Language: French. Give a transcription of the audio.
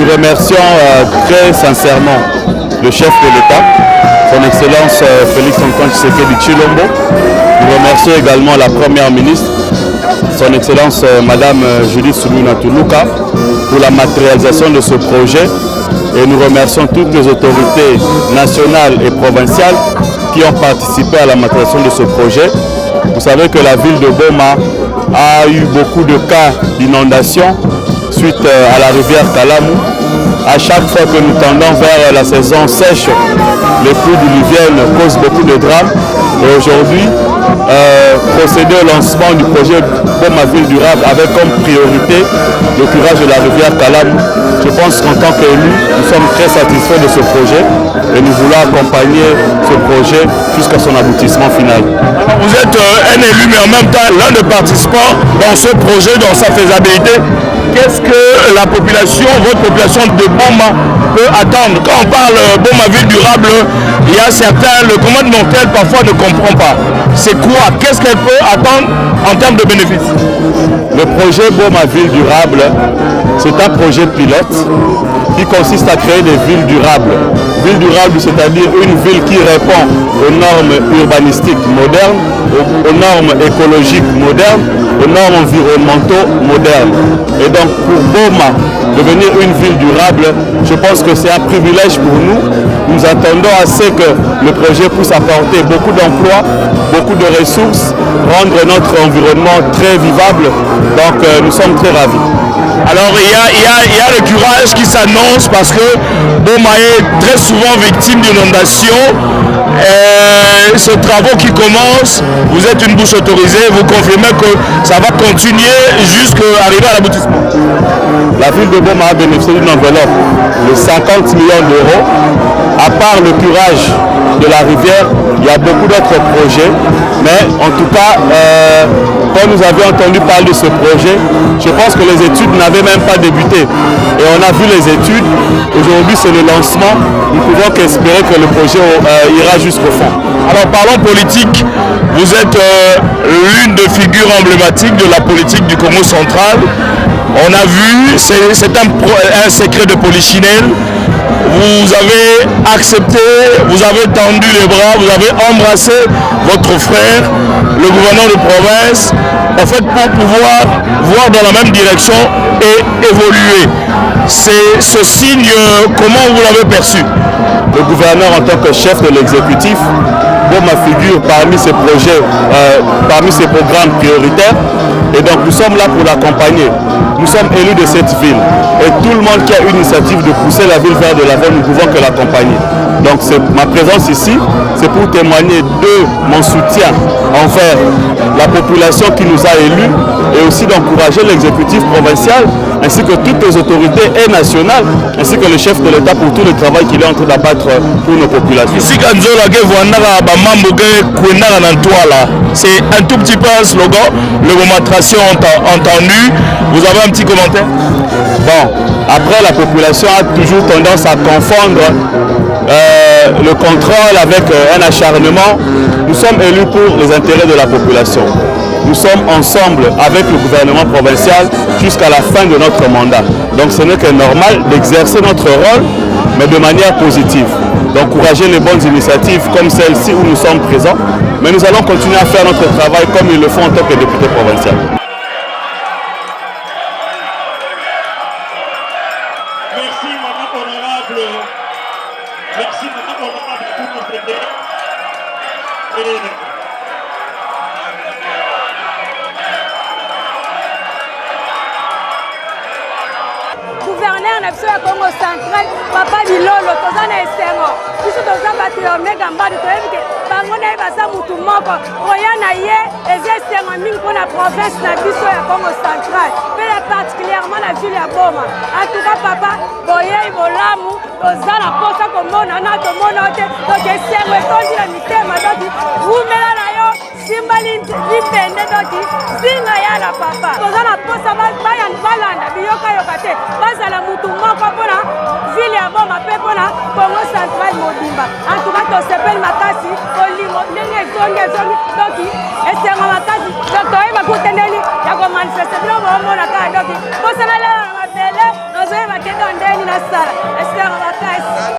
Nous remercions très sincèrement le chef de l'État, son Excellence Félix Antoine Tshisekedi Tshilombo. Nous remercions également la Première ministre, son Excellence Madame Judith Suminwa Tuluka, pour la matérialisation de ce projet. Et nous remercions toutes les autorités nationales et provinciales qui ont participé à la matérialisation de ce projet. Vous savez que la ville de Boma a eu beaucoup de cas d'inondation suite à la rivière Kalamu. À chaque fois que nous tendons vers la saison sèche, les pluies diluviennes causent beaucoup de drames. Et aujourd'hui, procéder au lancement du projet Boma Ville Durable avec comme priorité le curage de la rivière Kalamu. Je pense qu'en tant qu'élus, nous sommes très satisfaits de ce projet et nous voulons accompagner ce projet jusqu'à son aboutissement final. Alors vous êtes un élu mais en même temps l'un des participants dans ce projet, dans sa faisabilité. Qu'est-ce que la population, votre population de Boma peut attendre? Quand on parle Boma Ville Durable, il y a certains, le commun mortel parfois ne comprend pas. C'est quoi? Qu'est-ce qu'elle peut attendre en termes de bénéfices? Le projet Boma Ville Durable, c'est un projet pilote qui consiste à créer des villes durables. Ville durable, c'est-à-dire une ville qui répond aux normes urbanistiques modernes, aux normes écologiques modernes, aux normes environnementaux modernes. Et donc pour Boma, devenir une ville durable, je pense que c'est un privilège pour nous. Nous attendons assez que le projet puisse apporter beaucoup d'emplois, beaucoup de ressources, rendre notre environnement très vivable. Donc nous sommes très ravis. Alors il y a le curage qui s'annonce parce que Boma est très souvent victime d'inondations. Ce travaux qui commence, vous êtes une bouche autorisée, vous confirmez que ça va continuer jusqu'à arriver à l'aboutissement. La ville de Boma a bénéficié d'une enveloppe de 50 millions d'euros. À part le curage de la rivière, il y a beaucoup d'autres projets. Mais en tout cas, quand nous avions entendu parler de ce projet, je pense que les études n'avaient même pas débuté. Et on a vu les études. Aujourd'hui, c'est le lancement. Nous pouvons qu'espérer que le projet ira jusqu'au fond. Alors parlons politique. Vous êtes l'une des figures emblématiques de la politique du Congo central. On a vu, c'est un secret de polichinelle. Vous avez accepté, vous avez tendu les bras, vous avez embrassé votre frère, le gouverneur de province, en fait pour pouvoir voir dans la même direction et évoluer. C'est ce signe, comment vous l'avez perçu? Le gouverneur en tant que chef de l'exécutif, Boma figure parmi ses projets, parmi ses programmes prioritaires. Et donc nous sommes là pour l'accompagner. Nous sommes élus de cette ville. Et tout le monde qui a une initiative de pousser la ville vers de l'avant, nous ne pouvons que l'accompagner. Donc ma présence ici, c'est pour témoigner de mon soutien envers la population qui nous a élus et aussi d'encourager l'exécutif provincial ainsi que toutes les autorités et nationales, ainsi que le chef de l'État pour tout le travail qu'il est en train d'abattre pour nos populations. C'est un tout petit peu un slogan, le démonstration entendu. Vous avez un petit commentaire? Bon, après la population a toujours tendance à confondre le contrôle avec un acharnement. Nous sommes élus pour les intérêts de la population. Nous sommes ensemble avec le gouvernement provincial jusqu'à la fin de notre mandat. Donc ce n'est que normal d'exercer notre rôle, mais de manière positive. D'encourager les bonnes initiatives comme celle-ci où nous sommes présents. Mais nous allons continuer à faire notre travail comme ils le font en tant que députés provinciaux. Merci, madame honorable. Merci, madame honorable, pour notre président. Gouverneur na biso ya Congo central, Papa Bilolo, toza na esengo. Biso toza bato ya Omega Mbadu, toyebi ke bango na ye baza mutu moko. Koya na ye, eza esengo mingi mpo na province na biso ya Congo central. Pe particulièrement la ville ya Boma. En tout cas, papa, boyei bolamu, toza na posa komona na tomona te, donc esengo etondi na mitema, donc wumela na yo, simbali lipende, donc zinga ya la papa. Toza na posa balanda, biyoka yoka te, bazala mutu moko mpona ville ya Boma pe mpona Congo central mobimba. En tout cas, tosepeli makasi, kolimo ndenge ezongi, donc esengo makasi, donc toyeba kutendeli ya komanifeste biloko omona kaka, donc posa balela na mabele, bazoyeba kende ndeni na sala esika makasi